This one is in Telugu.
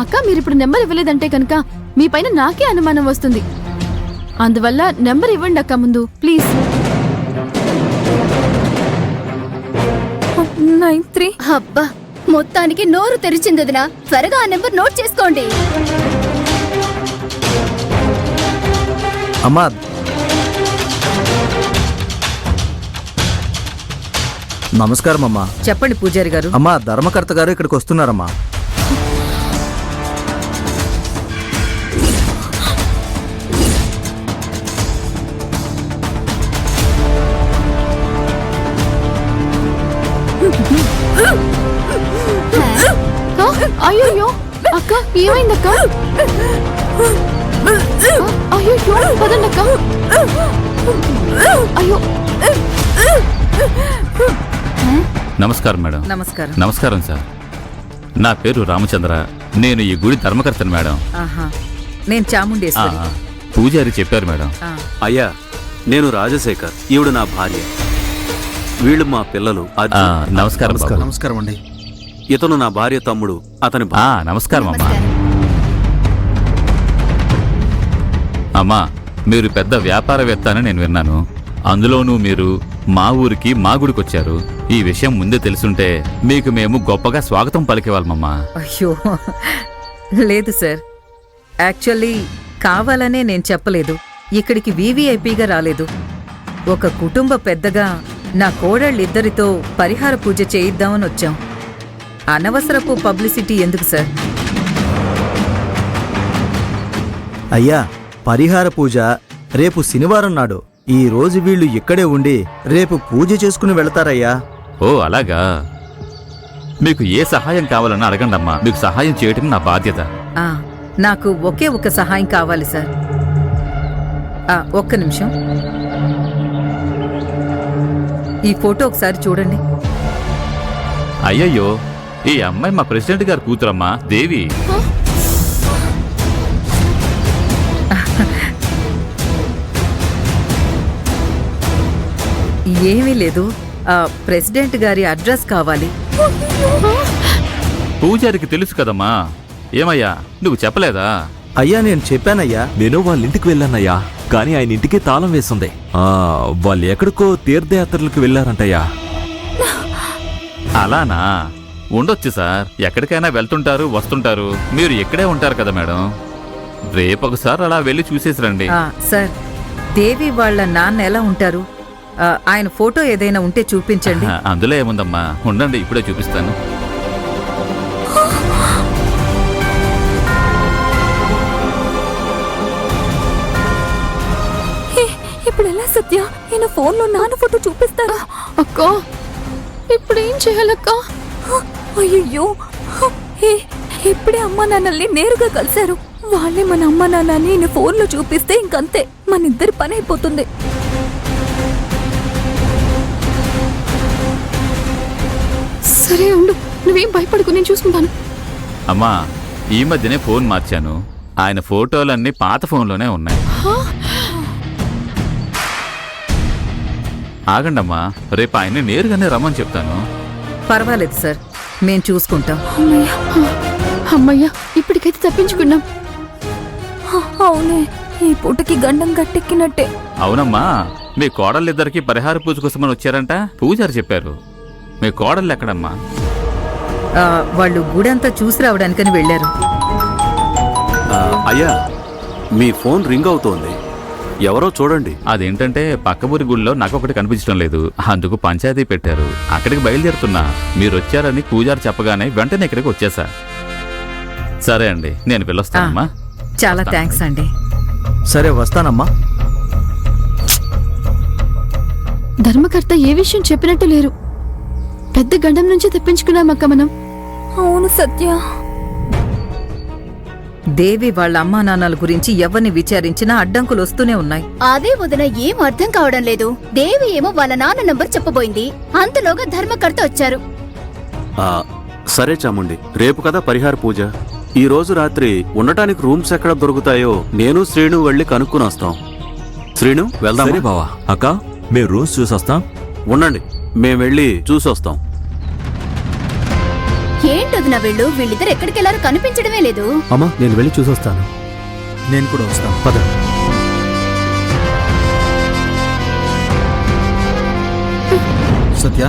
అక్క మీరిప్పుడు నెంబర్ ఇవ్వలేదంటే కనుక మీ పైన నాకే అనుమానం వస్తుంది. అందువల్ల నెంబర్ ఇవ్వండి అక్క ముందు ప్లీజ్. 93. అబ్బా మొత్తానికి నోరు తెరిచింది వదినా. త్వరగా ఆ నెంబర్ నోట్ చేసుకోండి. అమ్మా నమస్కారం అమ్మా. చెప్పండి పూజారి గారు. అమ్మా ధర్మకర్త గారు ఇక్కడికి వస్తున్నారమ్మా. అయ్యో అక్క ఏమైందక్క? అయ్యో పదండి అక్క. అయ్యో నమస్కారం మేడం. నమస్కారం. నమస్కారం సార్. నా పేరు రామచంద్ర. నేను ఈ గుడి ధర్మకర్తను మేడం. ఆహా, నేను చాముండేశ్వరి. పూజారి చెప్పారు మేడం. అయ్యా నేను రాజశేఖర్, ఈవిడ నా భార్య, వీళ్ళు మా పిల్లలు. నమస్కారం బాబు. నమస్కారం అండి. ఇతను నా భార్య తమ్ముడు, అతని నమస్కారం అమ్మా. అమ్మా మీరు పెద్ద వ్యాపారవేత్త అని నేను విన్నాను. అందులోనూ మీరు మా ఊరికి మా గుడికొచ్చారు. ఈ విషయం ముందే తెలుసుంటే మీకు మేము గొప్పగా స్వాగతం పలికేవాళ్ళమమ్మా. అయ్యో లేదు సార్, యాక్చువల్లీ కావాలనే నేను చెప్పలేదు. ఇక్కడికి వీవీఐపీగా రాలేదు. ఒక కుటుంబ పెద్దగా నా కోడళ్ళిద్దరితో పరిహార పూజ చేయిద్దామని వచ్చాం. అనవసరపు పబ్లిసిటీ ఎందుకు సార్? అయ్యా పరిహార పూజ రేపు శనివారం నాడు. ఈ రోజు వీళ్ళు ఇక్కడే ఉండి రేపు పూజ చేసుకుని వెళతారయ్యా. ఓ అలాగా. మీకు ఏ సహాయం కావాలన్నా అడగండమ్మా. మీకు సహాయం చేయటం నా బాధ్యత. నాకు ఒకే ఒక సహాయం కావాలి సార్. ఒక్క నిమిషం, ఈ ఫోటో ఒకసారి చూడండి. అయ్యయ్యో ఈ అమ్మాయి మా ప్రెసిడెంట్ గారి కూతురమ్మా, దేవి. ఏమీ లేదు, ప్రెసిడెంట్ గారి అడ్రస్ కావాలి. పూజారికి తెలుసు కదమ్మా. ఏమయ్యా నువ్వు చెప్పలేదా? అయ్యా నేను చెప్పానయ్యా. నేను వాళ్ళ ఇంటికి వెళ్ళానయ్యా, కానీ ఆయన ఇంటికి తాళం వేస్తుంది. వాళ్ళు ఎక్కడికో తీర్థయాత్రలకు వెళ్ళారంటయ్యా. అలానా? ఉండొచ్చు సార్. ఎక్కడికైనా వెళ్తుంటారు వస్తుంటారు. మీరు ఇక్కడే ఉంటారు కదా మేడం. రేపొకసారి అలా వెళ్ళి చూసేసి రండి. సార్, దేవి వాళ్ళ నాన్న ఎలా ఉంటారు? ఆయన ఫోటో ఏదైనా ఉంటే చూపించండి. అందులో ఏముందమ్మా, ఉండండి ఇప్పుడే చూపిస్తాను. ఇప్పుడు ఎలా సత్య? ఈయన ఫోన్లో నాన్న ఫోటో చూపిస్తారా? అక్క ఇప్పుడు ఏం చేయాలక్క? అయ్యో, ఇప్పుడే అమ్మా నాన్నల్ని నేరుగా కలిశారు. వాళ్ళే మన అమ్మా నాన్నని ఈయన ఫోన్లో చూపిస్తే ఇంకంతే, మన ఇద్దరి పని అయిపోతుంది. సరే ఉండు, నువ్వేం భయపడకు, నేను చూసుకుంటాను. అమ్మా ఈ మధ్యనే ఫోన్ మార్చాను. ఆయన ఫోటోలన్నీ పాత ఫోన్లోనే ఉన్నాయి. ఆగండమ్మా, రేపు ఆయన్ని నేరుగానే రమ్మని చెప్తాను. పర్వాలేదు సార్, మేం చూసుకుంటాం. అమ్మయ్యా ఇప్పటికైతే తప్పించుకున్నాం. అవునే, ఈ పూటకి గండం గట్టెక్కినట్టే. అవునమ్మా, మీ కోడళ్ళిద్దరికి పరిహార పూజ కోసమని వచ్చారంట. పూజారి చెప్పారు. మీ కోడళ్ళు ఎక్కడమ్మా? వాళ్ళు గుడంతా చూసి రావడానికని వెళ్ళారు. అయ్యా మీ ఫోన్ రింగ్ అవుతోంది, ఎవరో చూడండి. అదేంటంటే పక్క ఊరి గుళ్ళో నాకొకటి కనిపించడం లేదు. అందుకు పంచాయతీ పెట్టారు. అక్కడికి బయలుదేరుతున్నా. మీరు వచ్చారని పూజారి చెప్పగానే వెంటనే ఇక్కడికి వచ్చేసా. సరే అండి, నేను వెళ్ళొస్తానమ్మా. చాలా థ్యాంక్స్ అండి. సరే వస్తానమ్మా. ధర్మకర్త ఏ విషయం చెప్పినట్టు లేరు. పెద్ద గండం నుంచి తప్పించుకున్నామక్క మనం. అవును సత్య. దేవి వాళ్ళ అమ్మా నాన్నల గురించి ఎవరిని విచారించినా అడ్డంకులు వస్తూనే ఉన్నాయి. అదే వదిన ఏం అర్థం కావడం లేదు. దేవి ఏమో వాళ్ళ నాన్న నంబర్ చెప్పబోయింది, అంతలోగా ధర్మకర్త వచ్చారు. సరే చాముండి, రేపు కదా పరిహార పూజ. ఈ రోజు రాత్రి ఉండటానికి రూమ్స్ ఎక్కడ దొరుకుతాయో నేను శ్రీను వెళ్ళి కనుక్కుని వస్తాం. శ్రీను వెళ్దాం. సరే బావా. అక్క మేము రూమ్స్ చూసొస్తాం. ఉండండి, మేం వెళ్ళి చూసొస్తాం. ఏంటి ఏంటొదినా వీళ్ళిద్దరు ఎక్కడికెళ్లారో కనిపించడమే లేదు. అమ్మా నేను వెళ్ళి చూసొస్తాను. నేను కూడా వస్తాను, పద. సత్య,